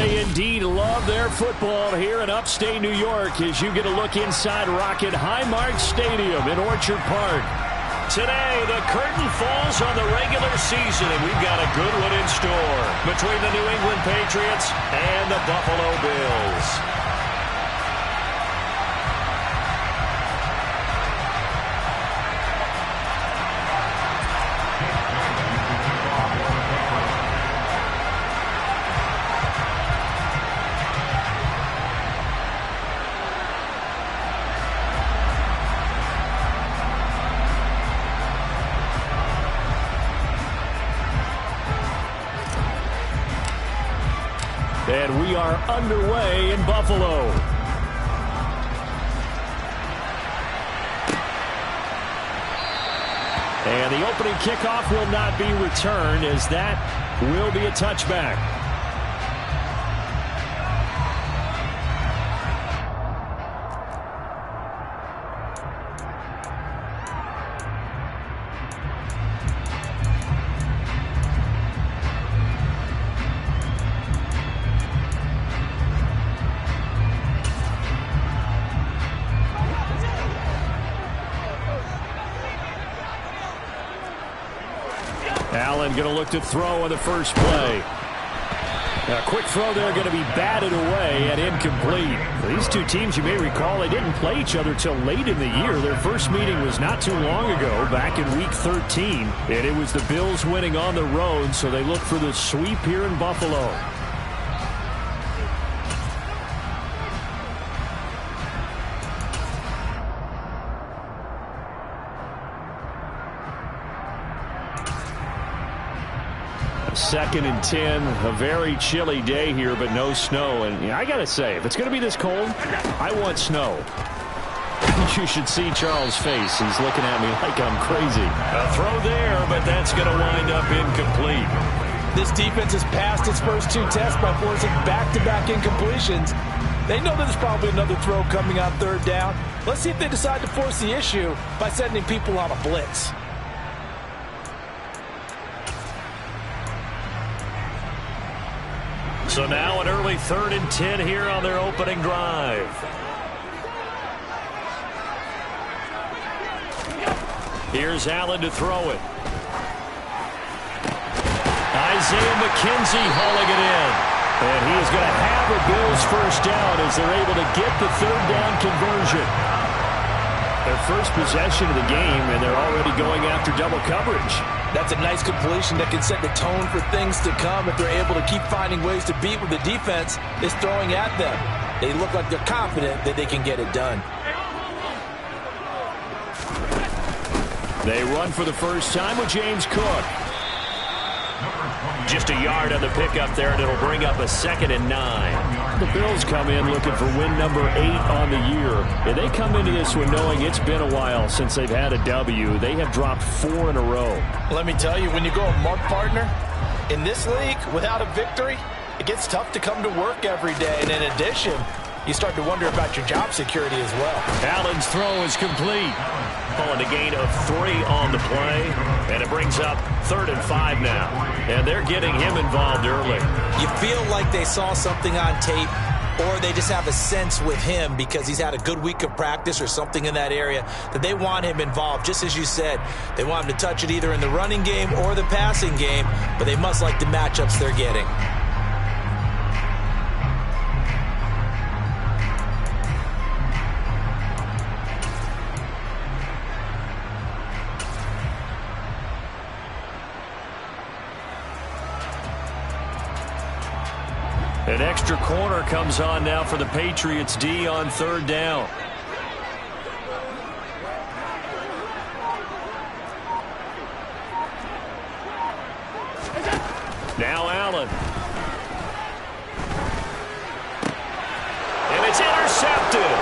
They indeed love their football here in upstate New York as you get a look inside Rocket Highmark Stadium in Orchard Park. Today, the curtain falls on the regular season, and we've got a good one in store between the New England Patriots and the Buffalo Bills. And we are underway in Buffalo. And the opening kickoff will not be returned, as that will be a touchback. Allen going to look to throw on the first play. A quick throw there, going to be batted away and incomplete. These two teams, you may recall, they didn't play each other till late in the year. Their first meeting was not too long ago, back in Week 13. And it was the Bills winning on the road, so they look for the sweep here in Buffalo. Second and 10, a very chilly day here, but no snow. And I got to say, if it's going to be this cold, I want snow. You should see Charles' face. He's looking at me like I'm crazy. A throw there, but that's going to wind up incomplete. This defense has passed its first two tests by forcing back-to-back incompletions. They know there's probably another throw coming on third down. Let's see if they decide to force the issue by sending people on a blitz. So now an early 3rd and 10 here on their opening drive. Here's Allen to throw it. Isaiah McKenzie hauling it in. And he is going to have a Bills first down as they're able to get the third down conversion. Their first possession of the game, and they're already going after double coverage. That's a nice completion that can set the tone for things to come if they're able to keep finding ways to beat what the defense is throwing at them. They look like they're confident that they can get it done. They run for the first time with James Cook. Just a yard on the pickup there, and it'll bring up a 2nd and 9. The Bills come in looking for win number 8 on the year. And they come into this one knowing it's been a while since they've had a W. They have dropped 4 in a row. Let me tell you, when you go a month partner, in this league, without a victory, it gets tough to come to work every day. And in addition, you start to wonder about your job security as well. Allen's throw is complete. Pulling a gain of 3 on the play, and it brings up 3rd and 5 now. And they're getting him involved early. You feel like they saw something on tape, or they just have a sense with him because he's had a good week of practice or something in that area that they want him involved. Just as you said, they want him to touch it either in the running game or the passing game, but they must like the matchups they're getting. An extra corner comes on now for the Patriots D on 3rd down. Now Allen. And it's intercepted.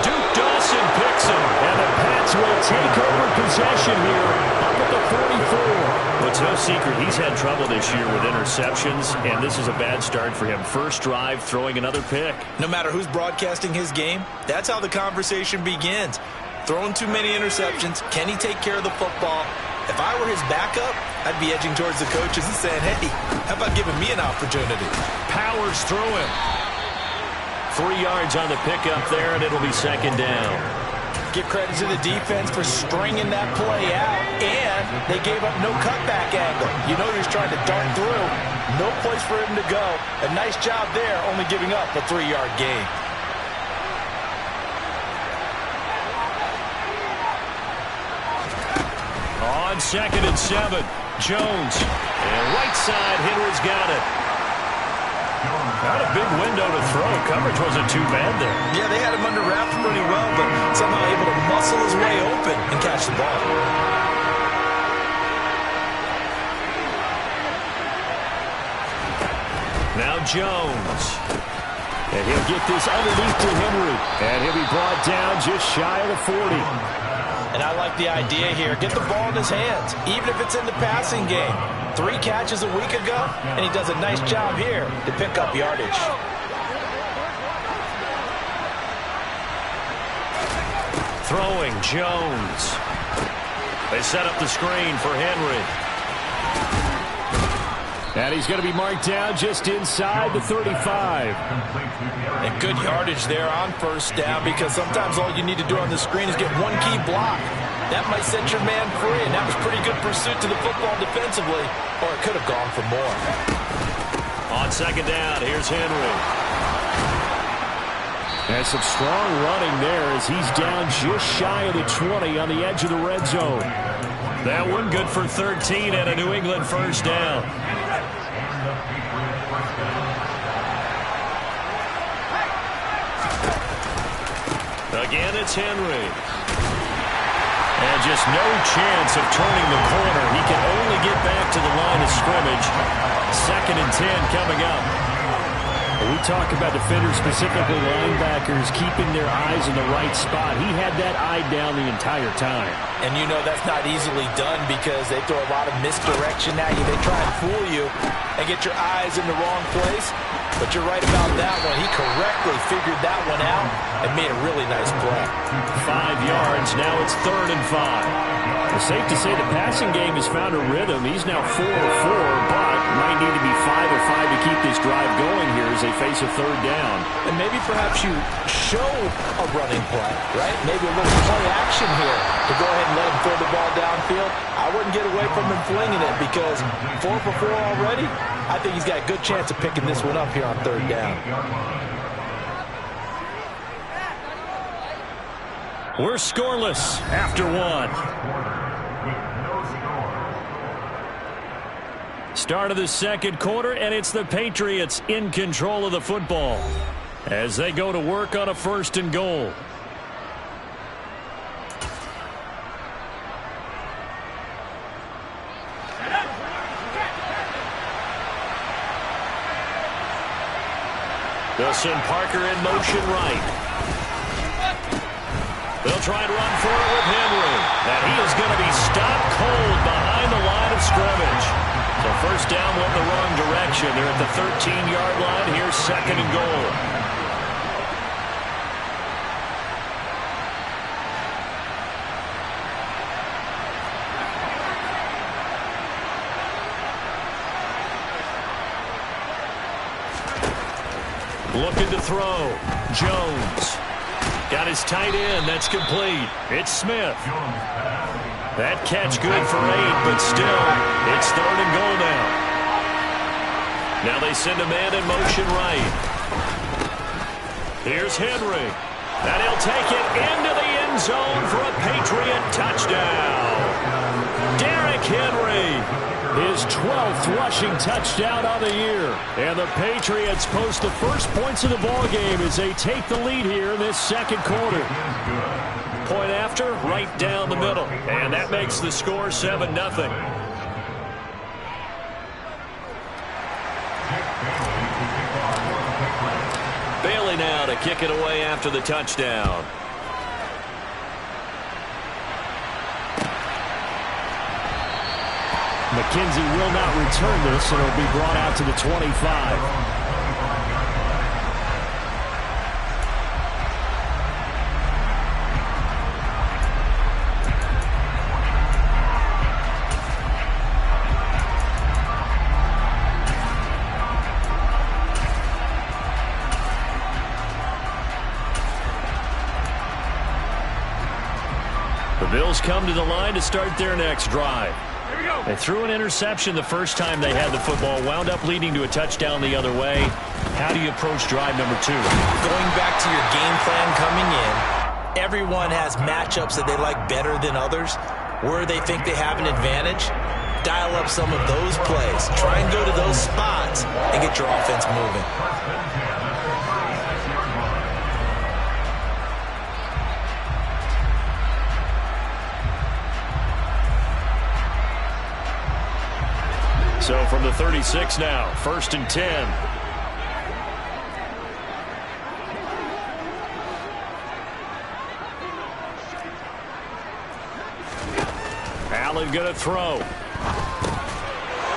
Duke Dawson picks him, and the Pats will take over possession here up at the 44. Well, it's no secret he's had trouble this year with interceptions, and this is a bad start for him. First drive, throwing another pick. No matter who's broadcasting his game, that's how the conversation begins. Throwing too many interceptions. Can he take care of the football? If I were his backup, I'd be edging towards the coaches and saying, hey, how about giving me an opportunity? Powers through him. 3 yards on the pickup there, and it'll be second down. Give credit to the defense for stringing that play out, and they gave up no cutback angle. You know he was trying to dart through. No place for him to go. A nice job there, only giving up a 3-yard gain. On 2nd and 7, Jones. And right side, Henry's got it. Not a big window to throw. Coverage wasn't too bad there. Yeah, they had him under wraps pretty well, but somehow able to muscle his way open and catch the ball. Now Jones. And he'll get this underneath to Henry. And he'll be brought down just shy of the 40. And I like the idea here. Get the ball in his hands, even if it's in the passing game. 3 catches a week ago, and he does a nice job here to pick up yardage. Throwing, Jones. They set up the screen for Henry. And he's going to be marked down just inside the 35. And good yardage there on first down, because sometimes all you need to do on the screen is get one key block. That might set your man free, and that was pretty good pursuit to the football defensively, or it could have gone for more. On second down, here's Henry. And some strong running there as he's down just shy of the 20 on the edge of the red zone. That one good for 13 and a New England first down. Again, it's Henry. And just no chance of turning the corner. He can only get back to the line of scrimmage. 2nd and 10 coming up. We talk about defenders, specifically linebackers, keeping their eyes in the right spot. He had that eye down the entire time. And you know that's not easily done because they throw a lot of misdirection at you. They try and fool you and get your eyes in the wrong place. But you're right about that one. He correctly figured that one out and made a really nice play. 5 yards. Now it's 3rd and 5. It's safe to say the passing game has found a rhythm. He's now 4 of 4, but might need to be 5 of 5 to keep this drive going here as they face a 3rd down. And maybe perhaps you show a running play, right? Maybe a little play action here to go ahead and let him throw the ball downfield. I wouldn't get away from him flinging it because 4 for 4 already. I think he's got a good chance of picking this one up here on 3rd down. We're scoreless after 1. Start of the 2nd quarter, and it's the Patriots in control of the football as they go to work on a 1st and goal. They'll send Parker in motion right. They'll try and run for it with Henry. And he is going to be stopped cold behind the line of scrimmage. So first down went the wrong direction. They're at the 13-yard line. Here's 2nd and goal. Looking to throw. Jones. Got his tight end. That's complete. It's Smith. That catch good for 8, but still, it's 3rd and goal now. Now they send a man in motion right. Here's Henry. And he'll take it into the end zone for a Patriot touchdown. Derrick Henry. His 12th rushing touchdown of the year. And the Patriots post the first points of the ballgame as they take the lead here in this 2nd quarter. Point after, right down the middle. And that makes the score 7-0. Bailey now to kick it away after the touchdown. McKenzie will not return this, and it'll be brought out to the 25. Bills come to the line to start their next drive. They threw an interception the first time they had the football, wound up leading to a touchdown the other way. How do you approach drive number 2? Going back to your game plan coming in, everyone has matchups that they like better than others. Where they think they have an advantage, dial up some of those plays. Try and go to those spots and get your offense moving. So from the 36 now, 1st and 10. Allen going to throw.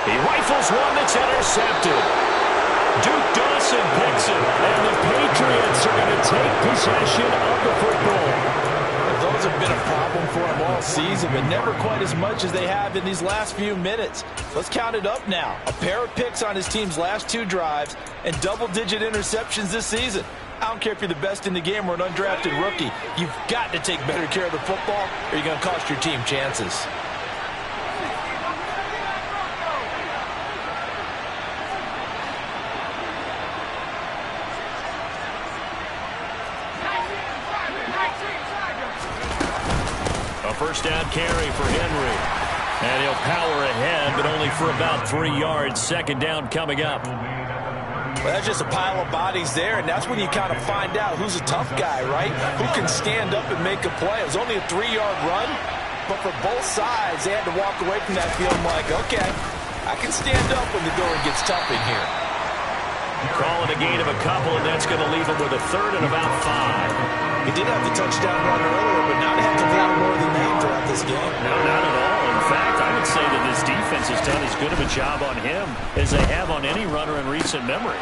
He rifles one that's intercepted. Duke Dawson picks it, and the Patriots are going to take possession of the football. Those have been a problem for them all season, but never quite as much as they have in these last few minutes. Let's count it up now. A pair of picks on his team's last 2 drives and double-digit interceptions this season. I don't care if you're the best in the game or an undrafted rookie. You've got to take better care of the football or you're going to cost your team chances. A first down carry for Henry. And he'll power ahead, but only for about 3 yards. Second down coming up. Well, that's just a pile of bodies there, and that's when you kind of find out who's a tough guy, right? Who can stand up and make a play. It was only a 3-yard run, but for both sides, they had to walk away from that feeling like, okay, I can stand up when the going gets tough in here. Call it a gain of a couple, and that's going to leave him with a 3rd and about 5. He did have the touchdown run earlier, but now they have to do more than that throughout this game. No, not at all. In fact, I would say that this defense has done as good of a job on him as they have on any runner in recent memory.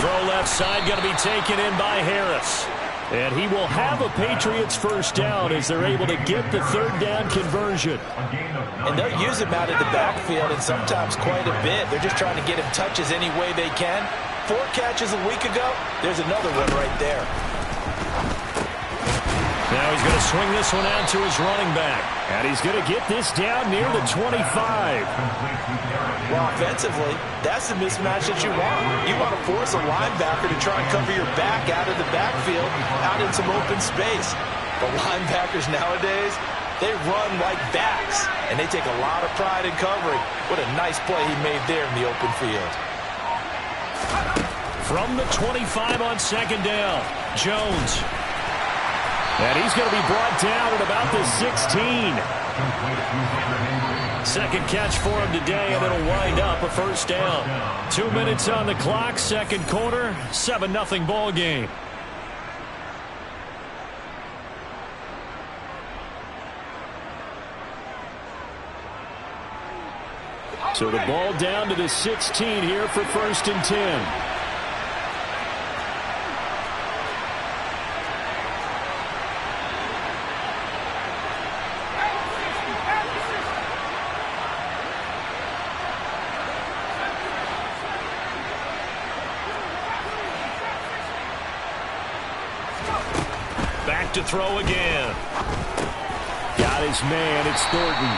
Throw left side, going to be taken in by Harris. And he will have a Patriots first down as they're able to get the 3rd down conversion. And they'll use him out of the backfield, and sometimes quite a bit. They're just trying to get him touches any way they can. 4 catches a week ago, there's another one right there. Now he's going to swing this one out to his running back. And he's going to get this down near the 25. Well, offensively, that's the mismatch that you want. You want to force a linebacker to try and cover your back out of the backfield, out in some open space. But linebackers nowadays, they run like backs, and they take a lot of pride in covering. What a nice play he made there in the open field. From the 25 on 2nd down, Jones. And he's going to be brought down at about the 16. Second catch for him today, and it'll wind up a first down. 2 minutes on the clock, second quarter, 7-0 ball game. So the ball down to the 16 here for 1st and 10. Back to throw again. Got his man, it's Thornton.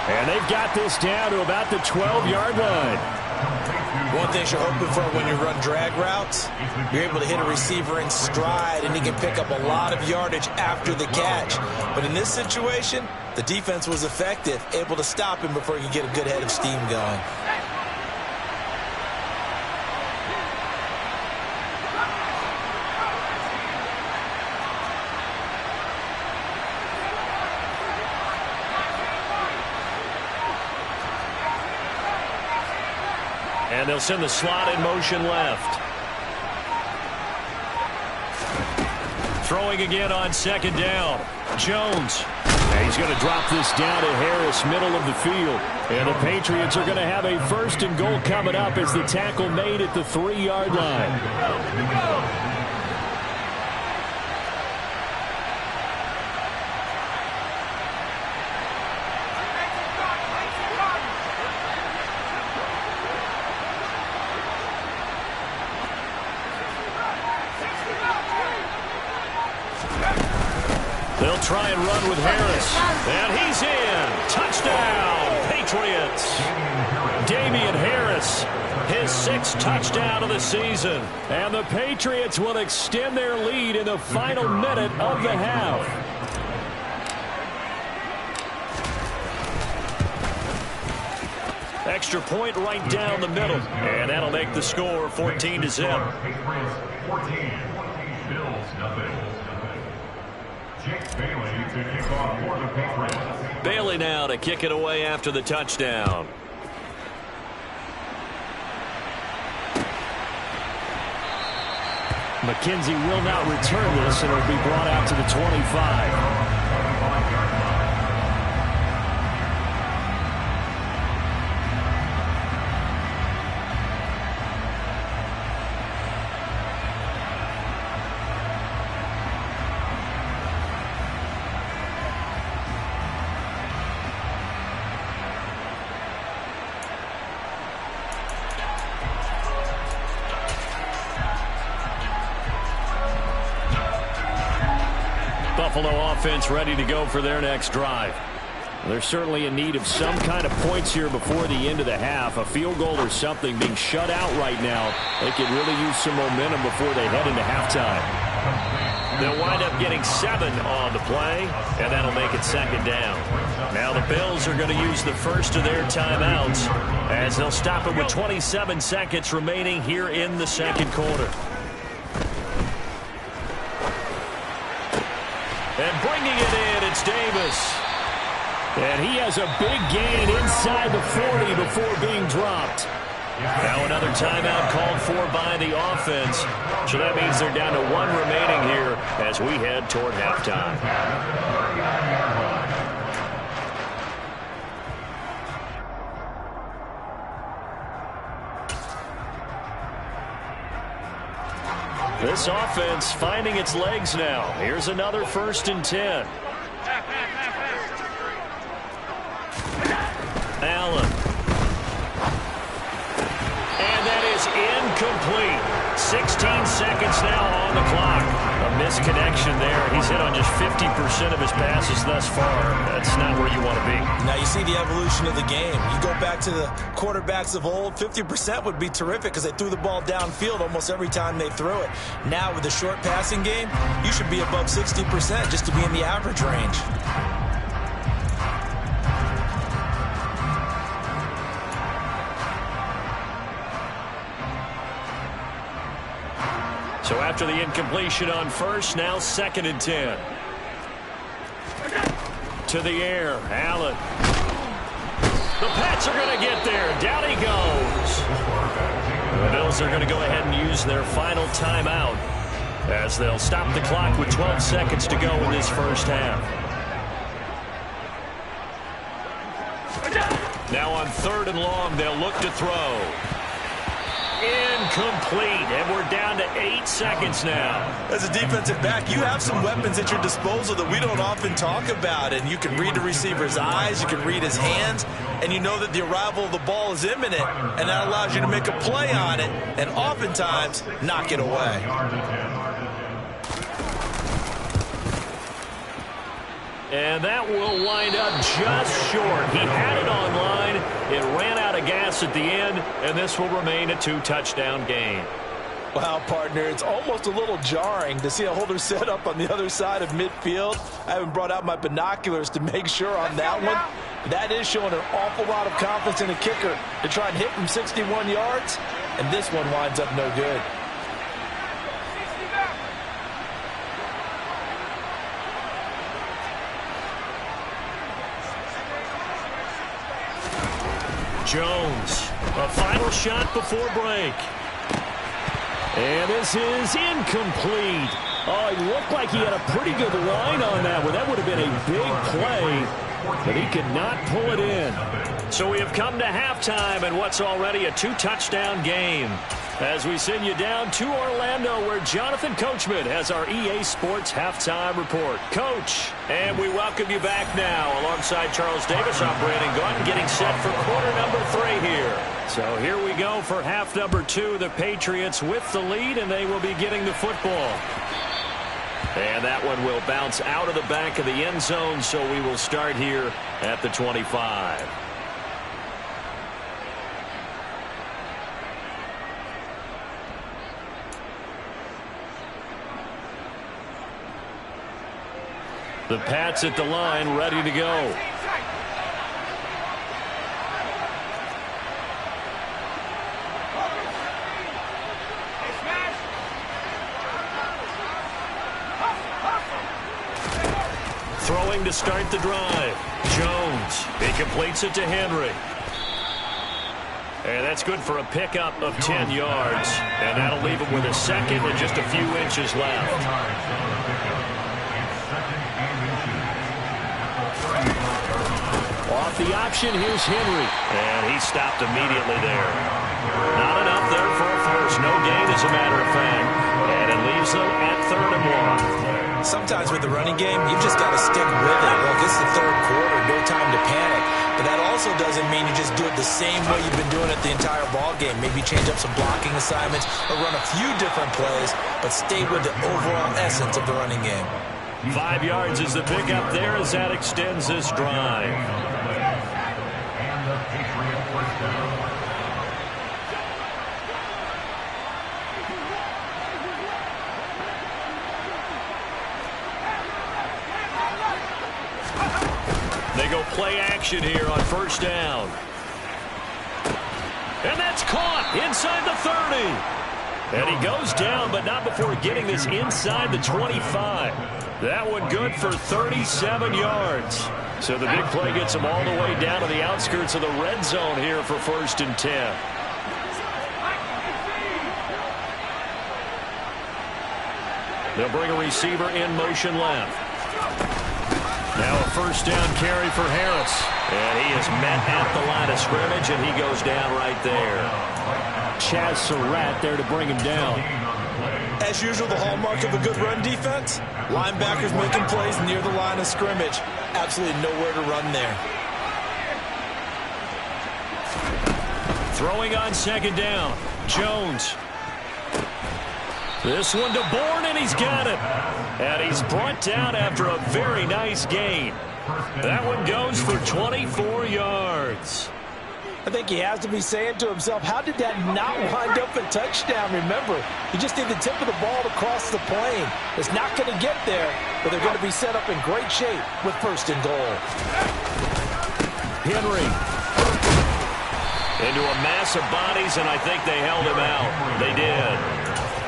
And they've got this down to about the 12-yard line. One thing you're hoping for when you run drag routes, you're able to hit a receiver in stride, and he can pick up a lot of yardage after the catch. But in this situation, the defense was effective, able to stop him before he could get a good head of steam going. And they'll send the slot in motion left. Throwing again on 2nd down. Jones. And he's going to drop this down to Harris, middle of the field. And the Patriots are going to have a 1st and goal coming up as the tackle made at the 3-yard line. They'll they'll try and run with Harris. And he's in. Touchdown, Patriots. Damian Harris, his 6th touchdown of the season. And the Patriots will extend their lead in the final minute of the half. Extra point right down the middle. And that'll make the score 14-0. Bailey now to kick it away after the touchdown. McKenzie will not return this, and it'll be brought out to the 25. Buffalo offense ready to go for their next drive. They're certainly in need of some kind of points here before the end of the half. A field goal or something. Being shut out right now, they could really use some momentum before they head into halftime. They'll wind up getting 7 on the play, and that'll make it 2nd down. Now the Bills are going to use the first of their timeouts as they'll stop it with 27 seconds remaining here in the 2nd quarter. And bringing it in, it's Davis. And he has a big gain inside the 40 before being dropped. Now another timeout called for by the offense. So that means they're down to 1 remaining here as we head toward halftime. This offense finding its legs now. Here's another 1st and 10. Allen. And that is incomplete. 16 seconds now on the clock. A misconnection there. He's hit on just 50% of his passes thus far. That's not where you want to be. Now you see the evolution of the game. You go back to the quarterbacks of old, 50% would be terrific because they threw the ball downfield almost every time they threw it. Now with the short passing game, you should be above 60% just to be in the average range. So after the incompletion on first, now 2nd and 10. To the air, Allen. The Pats are going to get there. Down he goes. The Bills are going to go ahead and use their final timeout as they'll stop the clock with 12 seconds to go in this first half. Now on 3rd and long, they'll look to throw. Incomplete, and we're down to 8 seconds now. As a defensive back, you have some weapons at your disposal that we don't often talk about, and you can read the receiver's eyes, you can read his hands, and you know that the arrival of the ball is imminent, and that allows you to make a play on it, and oftentimes knock it away. And that will wind up just short. He had it on line. It ran out of gas at the end, and this will remain a 2-touchdown game. Wow, partner, it's almost a little jarring to see a holder set up on the other side of midfield. I haven't brought out my binoculars to make sure on that one. That is showing an awful lot of confidence in a kicker to try and hit from 61 yards, and this one winds up no good. Jones, a final shot before break. And this is incomplete. Oh, it looked like he had a pretty good line on that one. That would have been a big play, but he could not pull it in. So we have come to halftime in what's already a 2-touchdown game. As we send you down to Orlando, where Jonathan Coachman has our EA Sports Halftime Report. Coach, and we welcome you back now alongside Charles Davis. I'm Brandon Gordon, getting set for quarter number 3 here. So here we go for half number 2. The Patriots with the lead, and they will be getting the football. And that one will bounce out of the back of the end zone, so we will start here at the 25. The Pats at the line, ready to go. Throwing to start the drive. Jones. He completes it to Henry. And that's good for a pickup of 10 yards. And that'll leave him with a second and just a few inches left. Off the option, here's Henry. And he stopped immediately there. Not enough there for a first. No gain, as a matter of fact. And it leaves them at 3rd and 1. Sometimes with the running game, you've just got to stick with it. Look, it's the 3rd quarter, no time to panic. But that also doesn't mean you just do it the same way you've been doing it the entire ball game. Maybe change up some blocking assignments or run a few different plays, but stay with the overall essence of the running game. 5 yards is the pickup there as that extends this drive. They go play action here on 1st down. And that's caught inside the 30. And he goes down, but not before getting this inside the 25. That one good for 37 yards. So the big play gets him all the way down to the outskirts of the red zone here for 1st and 10. They'll bring a receiver in motion left. Now a 1st down carry for Harris. And he is met at the line of scrimmage, and he goes down right there. Chaz Surratt there to bring him down. As usual, the hallmark of a good run defense, linebackers making plays near the line of scrimmage. Absolutely nowhere to run there. Throwing on 2nd down. Jones. This one to Bourne, and he's got it. And he's brought down after a very nice gain. That one goes for 24 yards. I think he has to be saying to himself, how did that not wind up a touchdown? Remember, you just need the tip of the ball to cross the plane. It's not going to get there, but they're going to be set up in great shape with 1st and goal. Henry. Into a mass of bodies, and I think they held him out. They did.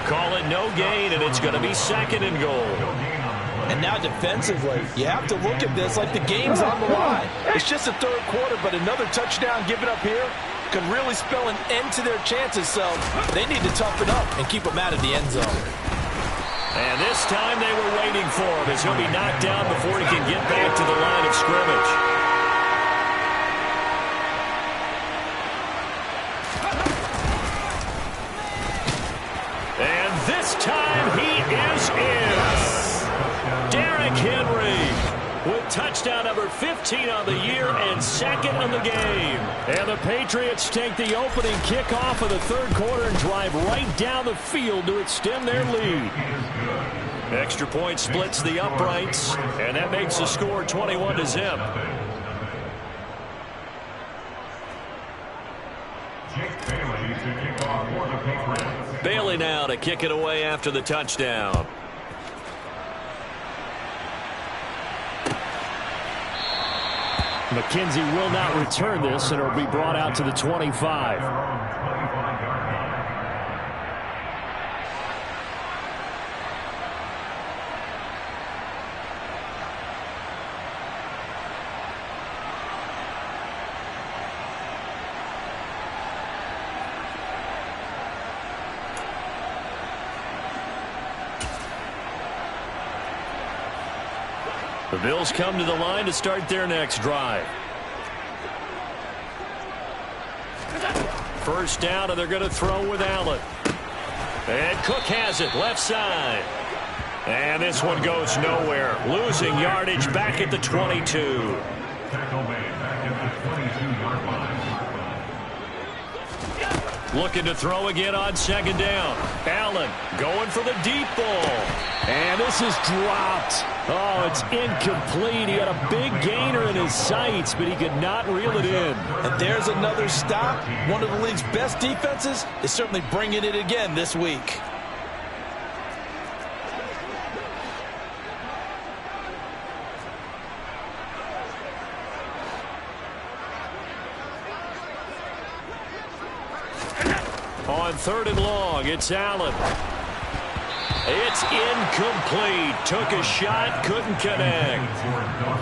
Call it no gain, and it's going to be 2nd and goal. And now defensively, you have to look at this like the game's on the line. It's just the 3rd quarter, but another touchdown given up here could really spell an end to their chances, so they need to toughen up and keep them out of the end zone. And this time they were waiting for him as he'll be knocked down before he can get back to the line of scrimmage. And this time he is in. Derrick Henry with touchdown number 15 on the year and 2nd on the game. And the Patriots take the opening kickoff of the 3rd quarter and drive right down the field to extend their lead. Extra point splits the uprights, and that makes the score 21-0. Bailey now to kick it away after the touchdown. McKenzie will not return this, and it will be brought out to the 25. The Bills come to the line to start their next drive. 1st down, and they're going to throw with Allen. And Cook has it, left side. And this one goes nowhere. Losing yardage back at the 22. Looking to throw again on second down. Allen going for the deep ball. And this is dropped. Oh, it's incomplete. He had a big gainer in his sights, but he could not reel it in. And there's another stop. One of the league's best defenses is certainly bringing it again this week. On 3rd and long, it's Allen. It's incomplete. Took a shot, couldn't connect.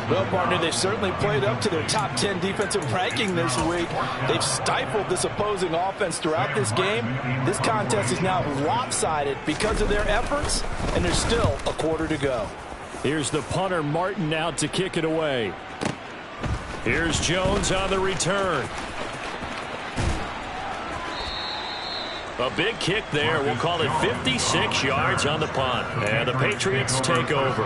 Well, partner, they've certainly played up to their top 10 defensive ranking this week. They've stifled this opposing offense throughout this game. This contest is now lopsided because of their efforts, and there's still a quarter to go. Here's the punter, Martin, out to kick it away. Here's Jones on the return. A big kick there. We'll call it 56 yards on the punt. And the Patriots take over.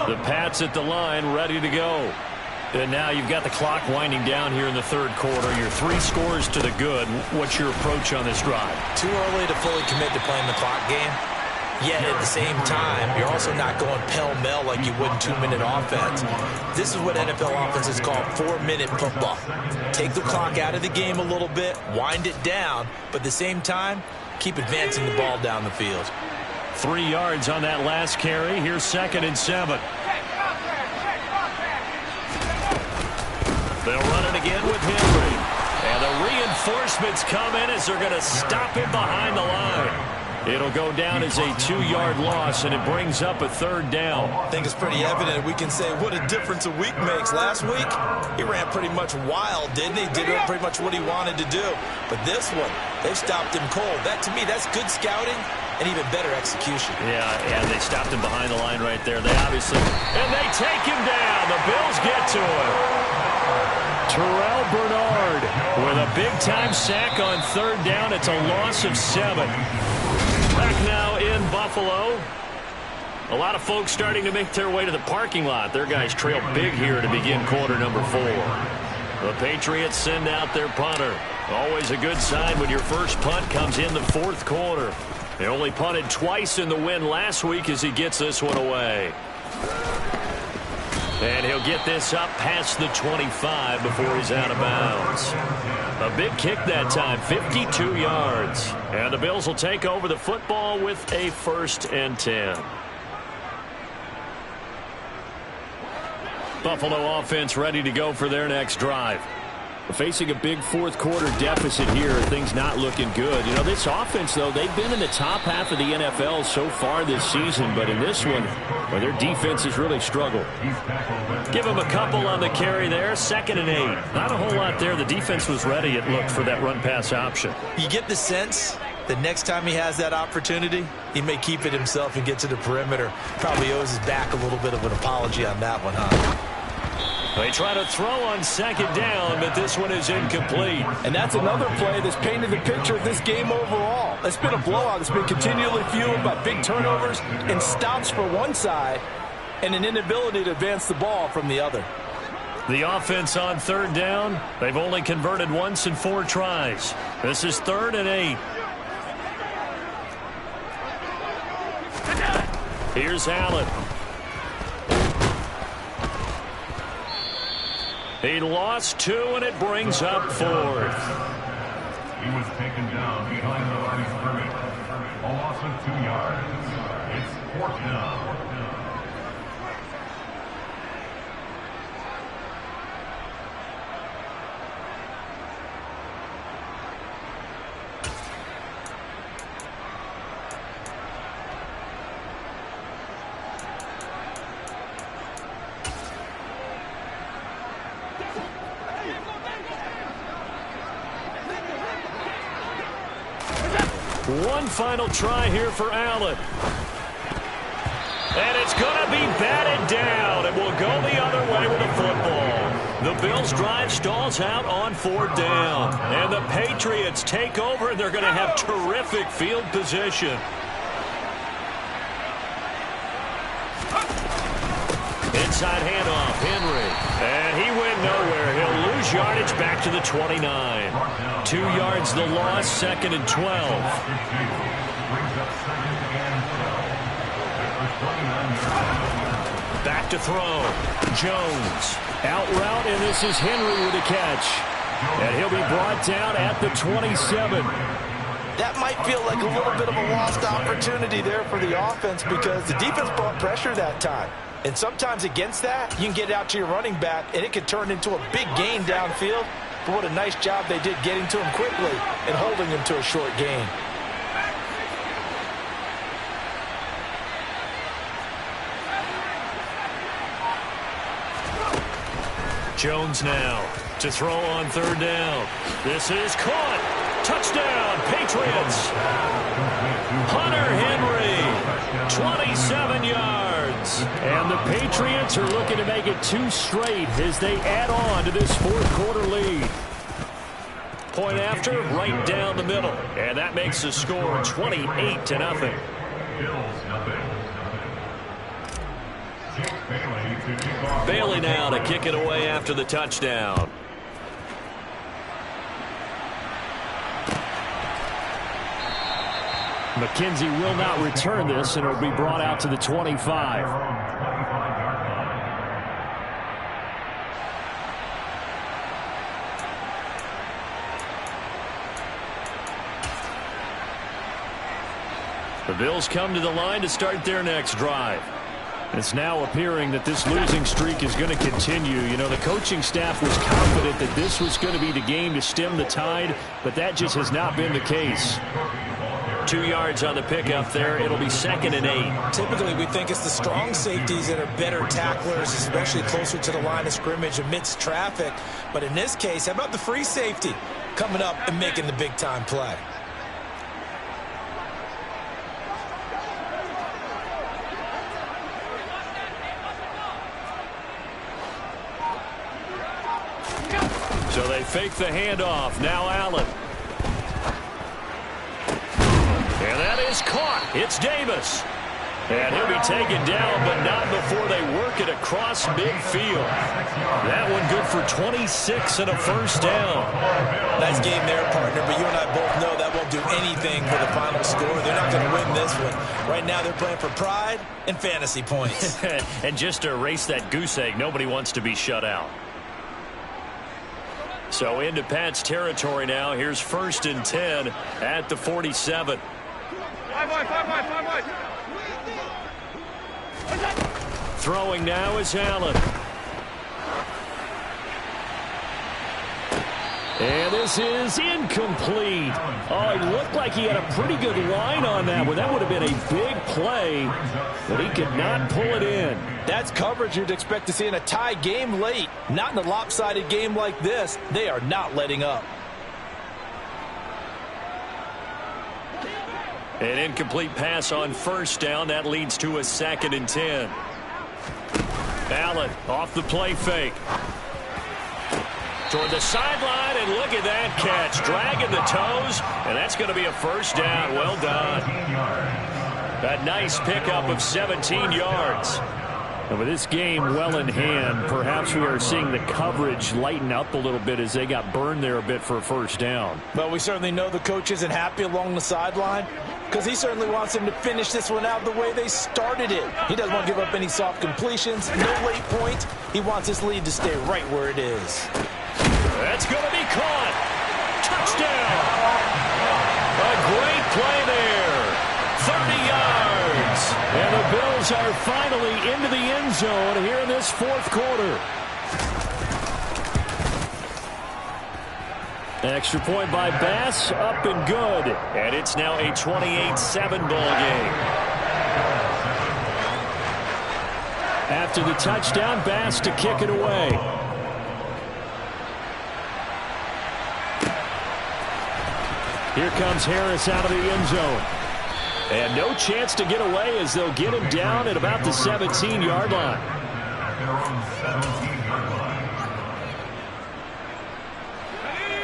The Pats at the line, ready to go. And now you've got the clock winding down here in the 3rd quarter. You're 3 scores to the good. What's your approach on this drive? Too early to fully commit to playing the clock game. Yet at the same time, you're also not going pell-mell like you would in 2-minute offense. This is what NFL offenses call 4-minute football. Take the clock out of the game a little bit, wind it down, but at the same time, keep advancing the ball down the field. 3 yards on that last carry. Here's 2nd and 7. They'll run it again with Henry. And the reinforcements come in as they're going to stop him behind the line. It'll go down as a 2-yard loss, and it brings up a 3rd down. I think it's pretty evident we can say what a difference a week makes. Last week, he ran pretty much wild, didn't he? Did pretty much what he wanted to do. But this one, they've stopped him cold. That, to me, that's good scouting and even better execution. Yeah, and they stopped him behind the line right there. They obviously... And they take him down. The Bills get to him. Terrell Bernard with a big-time sack on 3rd down. It's a loss of 7. Back now in Buffalo. A lot of folks starting to make their way to the parking lot. Their guys trail big here to begin quarter number 4. The Patriots send out their punter. Always a good sign when your first punt comes in the 4th quarter. They only punted twice in the win last week as he gets this one away. And he'll get this up past the 25 before he's out of bounds. A big kick that time, 52 yards. And the Bills will take over the football with a 1st and 10. Buffalo offense ready to go for their next drive. Facing a big 4th quarter deficit here, things not looking good. You know, this offense, though, they've been in the top half of the NFL so far this season, but in this one, well, their defense has really struggled. Give them a couple on the carry there, 2nd and 8. Not a whole lot there. The defense was ready, it looked, for that run-pass option. You get the sense that next time he has that opportunity, he may keep it himself and get to the perimeter. Probably owes his back a little bit of an apology on that one, huh? They try to throw on 2nd down, but this one is incomplete. And that's another play that's painted the picture of this game overall. It's been a blowout. It's been continually fueled by big turnovers and stops for one side and an inability to advance the ball from the other. The offense on 3rd down, they've only converted once in 4 tries. This is 3rd and 8. Here's Allen. He lost 2, and it brings up 4th. He was taken down behind the line of scrimmage. A loss of 2 yards. It's 4th down. One final try here for Allen. And it's going to be batted down. It will go the other way with the football. The Bills' drive stalls out on 4th down. And the Patriots take over, and they're going to have terrific field position. Inside handoff, Henry. And he went nowhere. He'll lose lose yardage back to the 29. 2 yards the loss, 2nd and 12. Back to throw. Jones. Out route, and this is Henry with a catch. And he'll be brought down at the 27. That might feel like a little bit of a lost opportunity there for the offense because the defense brought pressure that time. And sometimes against that, you can get out to your running back, and it could turn into a big gain downfield. But what a nice job they did getting to him quickly and holding him to a short gain. Jones now to throw on 3rd down. This is caught. Touchdown, Patriots. Hunter Henry, 27 yards. And the Patriots are looking to make it 2 straight as they add on to this 4th quarter lead. Point after, right down the middle. And that makes the score 28-0. Bailey now to kick it away after the touchdown. McKenzie will not return this, and it'll be brought out to the 25. The Bills come to the line to start their next drive. It's now appearing that this losing streak is going to continue. You know, the coaching staff was confident that this was going to be the game to stem the tide, but that just has not been the case. 2 yards on the pickup there. It'll be 2nd and 8. Typically, we think it's the strong safeties that are better tacklers, especially closer to the line of scrimmage amidst traffic. But in this case, how about the free safety coming up and making the big-time play? So they fake the handoff. Now Allen. And that is caught. It's Davis. And he'll be taken down, but not before they work it across midfield. That one good for 26 and a 1st down. Nice game there, partner, but you and I both know that won't do anything for the final score. They're not going to win this one. Right now they're playing for pride and fantasy points. And just to erase that goose egg, nobody wants to be shut out. So into Pat's territory now. Here's 1st and 10 at the 47. Throwing now is Allen. And this is incomplete. Oh, he looked like he had a pretty good line on that one. That would have been a big play, but he could not pull it in. That's coverage you'd expect to see in a tie game late. Not in a lopsided game like this. They are not letting up. An incomplete pass on 1st down. That leads to a 2nd and 10. Allen off the play fake. Toward the sideline, and look at that catch. Dragging the toes, and that's going to be a 1st down. Well done. A nice pickup of 17 yards. And with this game well in hand, perhaps we are seeing the coverage lighten up a little bit as they got burned there a bit for a 1st down. Well, we certainly know the coach isn't happy along the sideline because he certainly wants them to finish this one out the way they started it. He doesn't want to give up any soft completions, no late points. He wants his lead to stay right where it is. That's going to be caught. Touchdown. A great play there. 30 yards. And the Bills are finally into the end zone here in this 4th quarter. Extra point by Bass, up and good. And it's now a 28-7 ball game. After the touchdown, Bass to kick it away. Here comes Harris out of the end zone. And no chance to get away as they'll get him down at about the 17-yard line.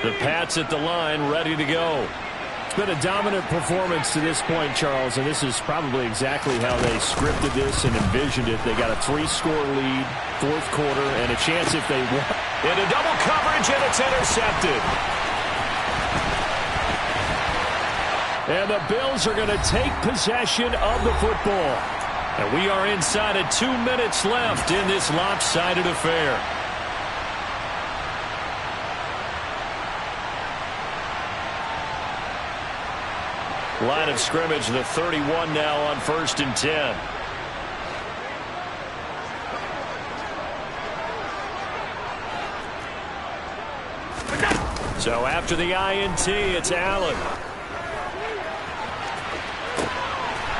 The Pats at the line, ready to go. It's been a dominant performance to this point, Charles, and this is probably exactly how they scripted this and envisioned it. They got a 3-score lead, 4th quarter, and a chance if they won. Into double coverage, and it's intercepted. And the Bills are going to take possession of the football. And we are inside of 2 minutes left in this lopsided affair. Line of scrimmage, the 31 now on 1st and 10. So after the INT, it's Allen.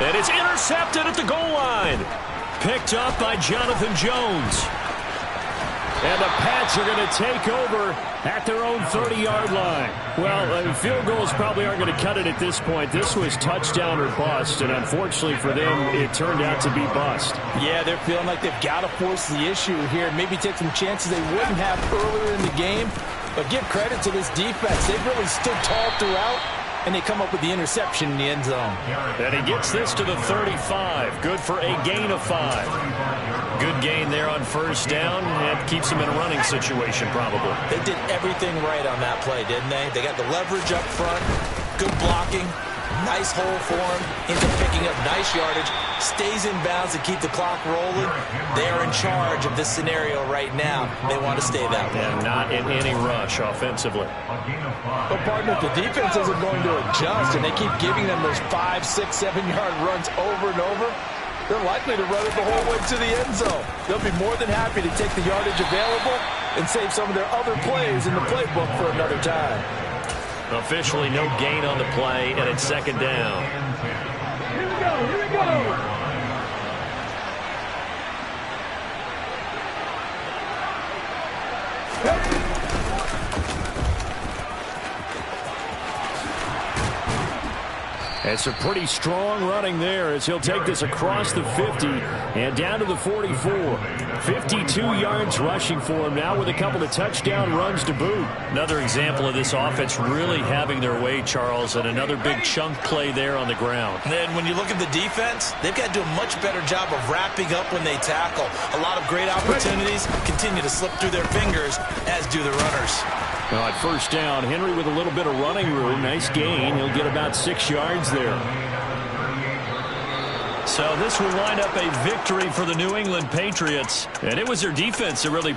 And it's intercepted at the goal line. Picked up by Jonathan Jones. And the Pats are going to take over at their own 30-yard line. Well, field goals probably aren't going to cut it at this point. This was touchdown or bust, and unfortunately for them, it turned out to be bust. Yeah, they're feeling like they've got to force the issue here. Maybe take some chances they wouldn't have earlier in the game. But give credit to this defense. They've really stood tall throughout, and they come up with the interception in the end zone. And he gets this to the 35. Good for a gain of 5. Good gain there on 1st down, and keeps him in a running situation probably. They did everything right on that play, didn't they? They got the leverage up front, good blocking, nice hole for him, ends up picking up nice yardage, stays in bounds to keep the clock rolling. They are in charge of this scenario right now. They want to stay that way. And not in any rush offensively. But, partner, if the defense isn't going to adjust and they keep giving them those 5, 6, 7-yard runs over and over, they're likely to run it the whole way to the end zone. They'll be more than happy to take the yardage available and save some of their other plays in the playbook for another time. Officially no gain on the play, and it's 2nd down. Here we go, here we go. It's a pretty strong running there as he'll take this across the 50 and down to the 44. 52 yards rushing for him now with a couple of touchdown runs to boot. Another example of this offense really having their way, Charles, and another big chunk play there on the ground. And then when you look at the defense, they've got to do a much better job of wrapping up when they tackle. A lot of great opportunities continue to slip through their fingers, as do the runners. Well, at 1st down, Henry with a little bit of running room. Nice gain. He'll get about 6 yards there. So this will wind up a victory for the New England Patriots. And it was their defense that really